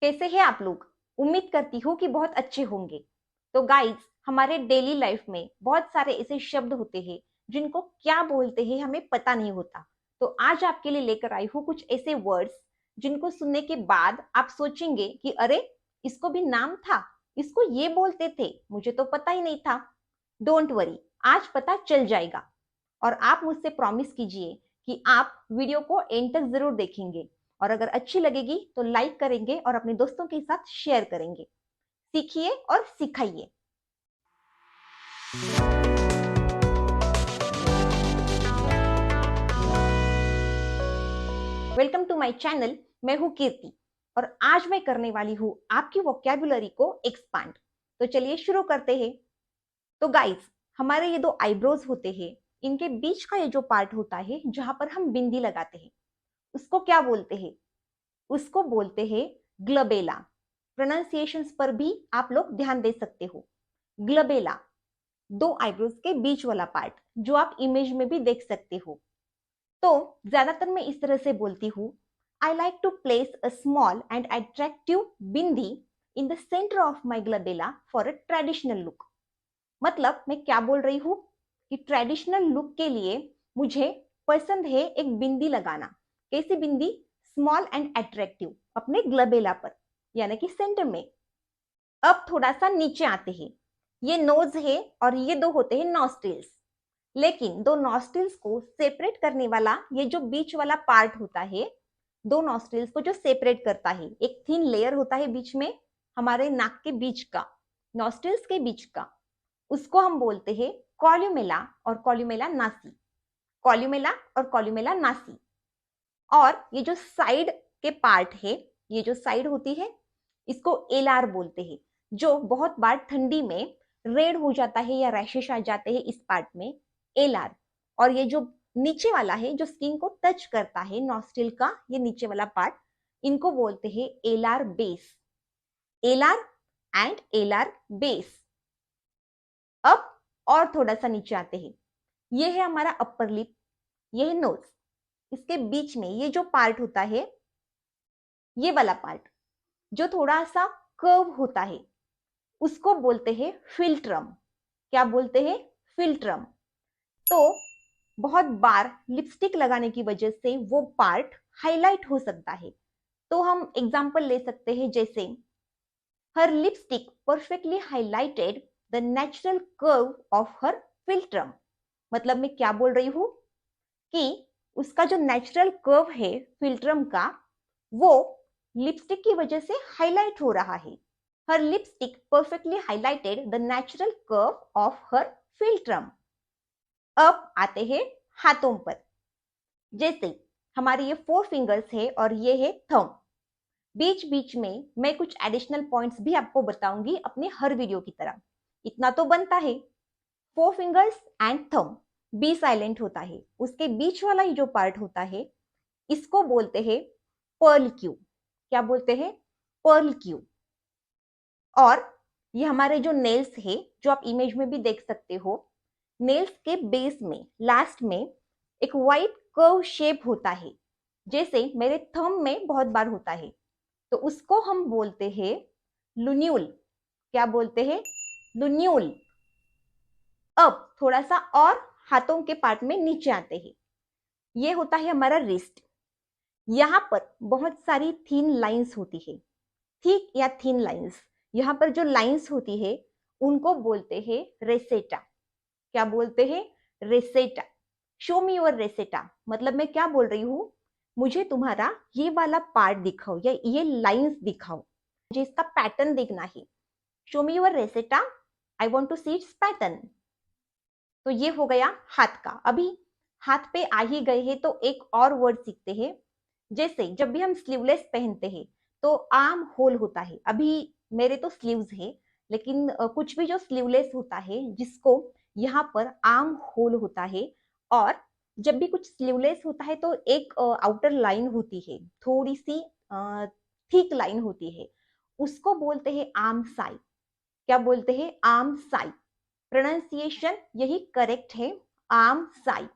कैसे हैं आप लोग? उम्मीद करती हूँ कि बहुत अच्छे होंगे। तो गाइस, हमारे डेली लाइफ में बहुत सारे ऐसे शब्द होते हैं जिनको क्या बोलते हैं हमें पता नहीं होता। तो आज आपके लिए लेकर आई हूँ कुछ ऐसे वर्ड्स जिनको सुनने के बाद आप सोचेंगे कि अरे, इसको भी नाम था, इसको ये बोलते थे, मुझे तो पता ही नहीं था। डोंट वरी, आज पता चल जाएगा। और आप मुझसे प्रॉमिस कीजिए कि आप वीडियो को एंड तक जरूर देखेंगे और अगर अच्छी लगेगी तो लाइक करेंगे और अपने दोस्तों के साथ शेयर करेंगे। सीखिए और सिखाइए। Welcome to my channel. मैं हूं कीर्ति और आज मैं करने वाली हूं आपकी वोकैबुलरी को एक्सपांड। तो चलिए शुरू करते हैं। तो गाइस, हमारे ये दो आईब्रोज होते हैं, इनके बीच का ये जो पार्ट होता है जहां पर हम बिंदी लगाते हैं, उसको क्या बोलते हैं? उसको बोलते हैं ग्लबेला। प्रोनाउंसिएशंस पर भी आप लोग ध्यान दे सकते हो। ग्लबेला, दो आईब्रोज के बीच वाला पार्ट जो आप इमेज में भी देख सकते हो। तो ज्यादातर मैं इस तरह से बोलती हूँ, I like to place a small and attractive bindi in the centre of my glabella for a traditional look. मतलब मैं क्या बोल रही हूँ कि ट्रेडिशनल लुक के लिए मुझे पसंद है एक बिंदी लगाना। कैसी बिंदी? स्मॉल एंड अट्रैक्टिव, अपने ग्लबेला पर, यानी कि सेंटर में। अब थोड़ा सा नीचे आते हैं। ये नोज है और ये दो होते हैं नॉस्ट्रिल्स। लेकिन दो नॉस्ट्रिल्स को सेपरेट करने वाला ये जो बीच वाला पार्ट होता है, दो नॉस्ट्रिल्स को जो सेपरेट करता है, एक थिन लेयर होता है बीच में, हमारे नाक के बीच का, नॉस्ट्रिल्स के बीच का, उसको हम बोलते हैं कॉल्यूमेला और कॉल्यूमेला नासी। कॉल्यूमेला और कॉल्यूमेला नासी। और ये जो साइड के पार्ट है, ये जो साइड होती है, इसको एलार बोलते हैं। जो बहुत बार ठंडी में रेड हो जाता है या रैशेस आ जाते हैं इस पार्ट में, एलार। और ये जो नीचे वाला है जो स्किन को टच करता है, नॉस्ट्रिल का ये नीचे वाला पार्ट, इनको बोलते हैं alar base. Alar and alar base. अब और थोड़ा सा नीचे आते हैं। ये है हमारा अपर लिप, ये है नोज। इसके बीच में ये जो पार्ट होता है, ये वाला पार्ट जो थोड़ा सा कर्व होता है, उसको बोलते हैं फिल्ट्रम। क्या बोलते हैं? फिल्ट्रम। तो बहुत बार लिपस्टिक लगाने की वजह से वो पार्ट हाईलाइट हो सकता है। तो हम एग्जांपल ले सकते हैं, जैसे her lipstick perfectly highlighted the natural curve of her philtrum. मतलब मैं क्या बोल रही हूं कि उसका जो नेचुरल कर्व है फिल्ट्रम का, वो लिपस्टिक की वजह से हाईलाइट हो रहा है। Her lipstick perfectly highlighted the natural curve of her philtrum. अब आते हैं हाथों पर। जैसे हमारे ये 4 फिंगर्स है और ये है थंब। बीच बीच में मैं कुछ एडिशनल पॉइंट्स भी आपको बताऊंगी अपने हर वीडियो की तरह। इतना तो बनता है, 4 fingers and thumb, B silent होता है। उसके बीच वाला ये जो पार्ट होता है, इसको बोलते हैं पर्ल क्यू। क्या बोलते हैं? Pearl Q. और ये हमारे जो नेल्स है, जो आप इमेज में भी देख सकते हो, नेल्स के बेस में लास्ट में एक वाइट कर्व शेप होता है, जैसे मेरे थंब में बहुत बार होता है। तो उसको हम बोलते हैं लुन्यूल। क्या बोलते हैं? लुन्यूल। अब थोड़ा सा और हाथों के पार्ट में नीचे आते हैं। ये होता है हमारा रिस्ट। यहाँ पर बहुत सारी थीन लाइंस होती है, थिक या थीन लाइंस। यहाँ पर जो लाइंस होती है उनको बोलते हैं रेसेटा। क्या बोलते हैं? Rasceta. Show me your rasceta. मतलब मैं क्या बोल रही हूँ, मुझे तुम्हारा ये वाला पार्ट दिखाओ या ये लाइंस दिखाओ, मुझे इसका पैटर्न देखना है। Show me your rasceta, I want to see its pattern. तो ये हो गया हाथ का। अभी हाथ पे आ ही गए हैं तो एक और वर्ड सीखते हैं। जैसे जब भी हम स्लीवलेस पहनते हैं तो आर्म होल होता है। अभी मेरे तो स्लीव्स है, लेकिन कुछ भी जो स्लीवलेस होता है जिसको यहाँ पर आर्म होल होता है, और जब भी कुछ स्लीवलेस होता है तो एक आउटर लाइन होती है, थोड़ी सी थिक लाइन होती है, उसको बोलते हैं आर्म साई। क्या बोलते हैं? Armscye. प्रोनाउंसिएशन यही करेक्ट है, आर्म साई।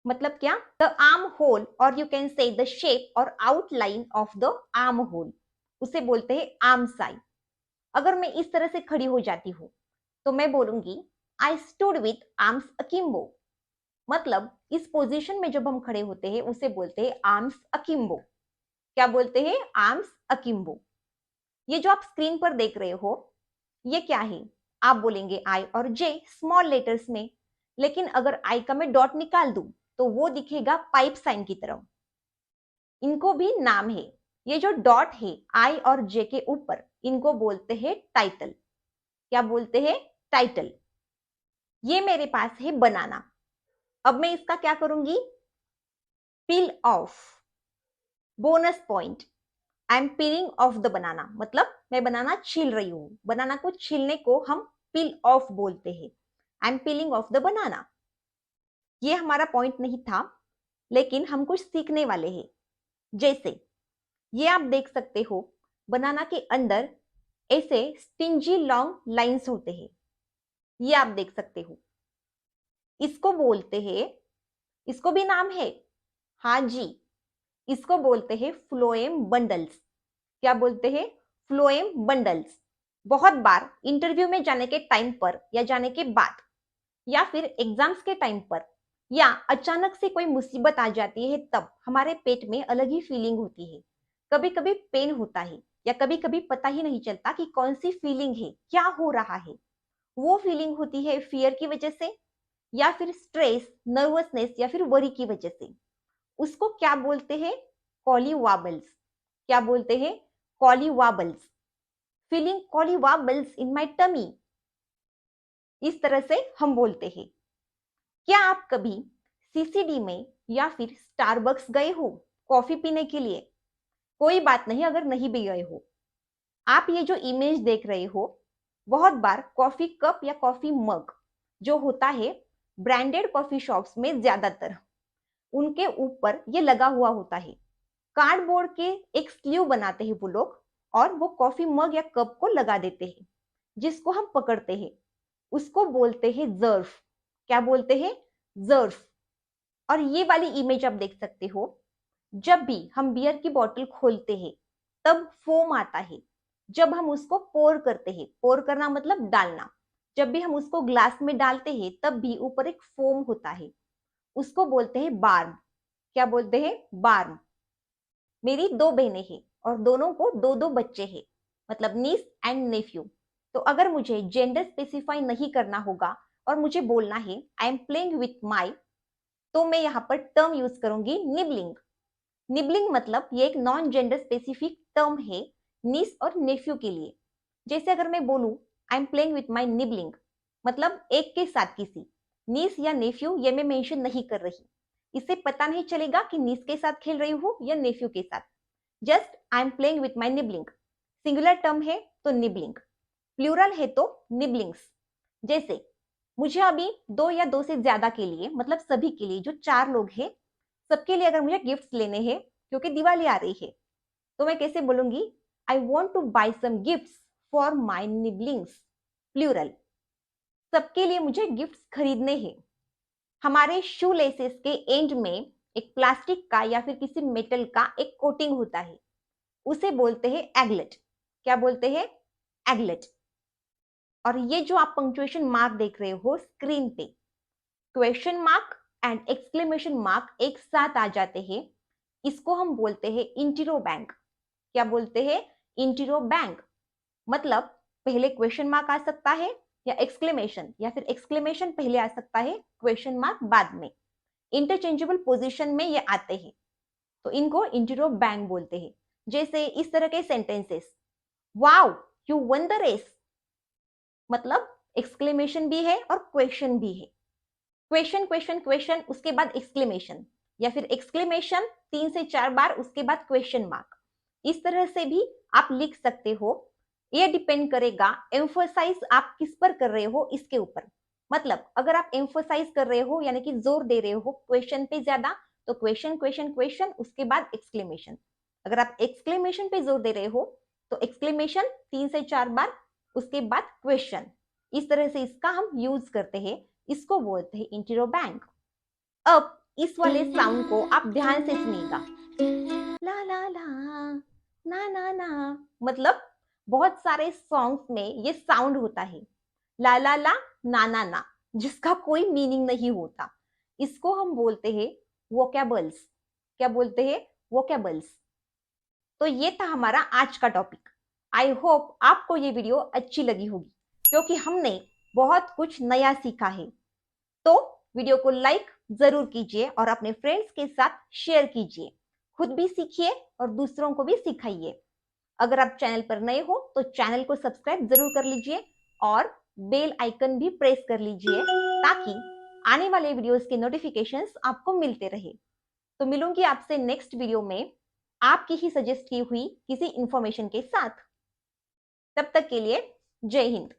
मतलब क्या? द आर्म होल, और you can say the shape और outline of the armhole. उसे बोलते हैं आर्म्स आई। अगर मैं इस तरह से खड़ी हो जाती हूँ तो मैं बोलूंगी I stood with arms akimbo. मतलब इस पोजीशन में जब हम खड़े होते हैं उसे बोलते हैं आर्म्स अकिम्बो। क्या बोलते हैं? Arms akimbo. ये जो आप स्क्रीन पर देख रहे हो ये क्या है? आप बोलेंगे आई और जे स्मॉल लेटर्स में, लेकिन अगर आई का मैं डॉट निकाल दूं तो वो दिखेगा पाइप साइन की तरफ। इनको भी नाम है। ये जो डॉट है आई और जे के ऊपर, इनको बोलते हैं टाइटल। क्या बोलते हैं? टाइटल। ये मेरे पास है बनाना। अब मैं इसका क्या करूंगी? पील of. Bonus point, I am piling of the banana. मतलब मैं बनाना छील रही हूं। बनाना को छीलने को हम पील ऑफ बोलते हैं। I am piling of the banana. ये हमारा पॉइंट नहीं था, लेकिन हम कुछ सीखने वाले हैं। जैसे ये आप देख सकते हो, बनाना के अंदर ऐसे स्टिंजी लॉन्ग लाइंस होते हैं। ये आप देख सकते हो। इसको बोलते हैं, इसको भी नाम है, हाँ जी, इसको बोलते हैं फ्लोएम बंडल्स। क्या बोलते हैं? Phloem bundles. बहुत बार इंटरव्यू में जाने के टाइम पर या जाने के बाद या फिर एग्जाम्स के टाइम पर या अचानक से कोई मुसीबत आ जाती है तब हमारे पेट में अलग ही फीलिंग होती है। कभी कभी पेन होता है या कभी कभी पता ही नहीं चलता कि कौन सी फीलिंग है, क्या हो रहा है। वो फीलिंग होती है फियर की वजह से या फिर स्ट्रेस, नर्वसनेस या फिर वरी की वजह से। उसको क्या बोलते हैं? कॉलीवाबल्स। क्या बोलते हैं? Collywobbles. Feeling collywobbles in my tummy. इस तरह से हम बोलते हैं। क्या आप कभी सीसीडी में या फिर स्टारबक्स गए हो कॉफी पीने के लिए? कोई बात नहीं अगर नहीं भी गए हो। आप ये जो इमेज देख रहे हो, बहुत बार कॉफी कप या कॉफी मग जो होता है ब्रांडेड कॉफी शॉप्स में, ज्यादातर उनके ऊपर ये लगा हुआ होता है। कार्डबोर्ड के एक स्लीव बनाते हैं वो लोग और वो कॉफी मग या कप को लगा देते हैं, जिसको हम पकड़ते हैं। उसको बोलते हैं जर्फ। क्या बोलते हैं? जर्फ। और ये वाली इमेज आप देख सकते हो, जब भी हम बियर की बोतल खोलते हैं तब फोम आता है। जब हम उसको पोर करते हैं, पोर करना मतलब डालना, जब भी हम उसको ग्लास में डालते हैं तब भी ऊपर एक फोम होता है, उसको बोलते हैं बार्म। क्या बोलते हैं? बार्म। मेरी दो बहनें हैं और दोनों को दो दो बच्चे हैं, मतलब नीस एंड नेफ्यू। तो अगर मुझे जेंडर स्पेसिफाई नहीं करना होगा और मुझे बोलना है I am playing with my, तो मैं यहाँ पर टर्म यूज करूंगी निबलिंग। निबलिंग मतलब ये एक नॉन जेंडर स्पेसिफिक टर्म है नीस और नेफ्यू के लिए। जैसे अगर मैं बोलूं I am playing with my nibbling, मतलब एक के साथ किसी, नीस या नेफ्यू ये मैं मेंशन नहीं कर रही। इससे पता नहीं चलेगा कि नीस के साथ खेल रही हूँ या नेफ्यू के साथ। Just I am playing with my nibbling. Singular term है तो निबलिंग, प्लूरल है तो निबलिंग्स। जैसे मुझे अभी दो या दो से ज्यादा के लिए, मतलब सभी के लिए, जो चार लोग हैं सबके लिए अगर मुझे गिफ्ट्स लेने हैं क्योंकि दिवाली आ रही है, तो मैं कैसे बोलूंगी? I want to buy some gifts for my niblings. Plural. सबके लिए मुझे गिफ्ट्स खरीदने हैं। हमारे शू लेसेस के एंड में एक प्लास्टिक का या फिर किसी मेटल का एक कोटिंग होता है, उसे बोलते हैं एगलेट। क्या बोलते हैं? एगलेट। और ये जो आप पंक्चुएशन मार्क देख रहे हो स्क्रीन पे, question mark and exclamation mark एक साथ आ जाते हैं, इसको हम बोलते हैं इंटीरो बैंक। क्या बोलते हैं? इंटीरो बैंक। मतलब पहले क्वेश्चन मार्क आ सकता है या एक्सक्लेमेशन, या फिर एक्सक्लेमेशन पहले आ सकता है, क्वेश्चन मार्क बाद में। इंटरचेंजेबल पोजीशन में ये आते हैं, तो इनको इंटीरो बैंक बोलते हैं। जैसे इस तरह के sentences, wow you won the race, मतलब एक्सक्लेमेशन भी है और क्वेश्चन भी है। क्वेश्चन क्वेश्चन क्वेश्चन उसके बाद एक्सक्लेमेशन, या फिर एक्सक्लेमेशन 3 से 4 बार उसके बाद क्वेश्चन मार्क। इस तरह से भी आप लिख सकते हो। ये डिपेंड करेगा एम्फोसाइज आप किस पर कर रहे हो इसके ऊपर। मतलब अगर आप एम्फोसाइज कर रहे हो यानी कि जोर दे रहे हो क्वेश्चन पे ज्यादा, तो क्वेश्चन क्वेश्चन क्वेश्चन उसके बाद एक्सक्लेमेशन। अगर आप एक्सक्लेमेशन पे जोर दे रहे हो तो एक्सक्लेमेशन 3 से 4 बार उसके बाद क्वेश्चन। इस तरह से इसका हम यूज करते हैं, इसको बोलते हैं इंटीरो बैंक। अब इस वाले साउंड को आप ध्यान से सुनिएगा। ला ला ला ना ना ना, मतलब बहुत सारे सॉन्ग्स में ये साउंड होता है, ला ना, जिसका कोई मीनिंग नहीं होता। इसको हम बोलते हैं वोकेबल्स। क्या बोलते हैं? वोकेबल्स। तो ये था हमारा आज का टॉपिक। आई होप आपको ये वीडियो अच्छी लगी होगी, क्योंकि हमने बहुत कुछ नया सीखा है। तो वीडियो को लाइक जरूर कीजिए और अपने फ्रेंड्स के साथ शेयर कीजिए। खुद भी सीखिए और दूसरों को भी सिखाइए। अगर आप चैनल पर नए हो तो चैनल को सब्सक्राइब जरूर कर लीजिए और बेल आइकन भी प्रेस कर लीजिए, ताकि आने वाले वीडियोस के नोटिफिकेशंस आपको मिलते रहे। तो मिलूंगी आपसे नेक्स्ट वीडियो में आपकी ही सजेस्ट की हुई किसी इंफॉर्मेशन के साथ। तब तक के लिए जय हिंद।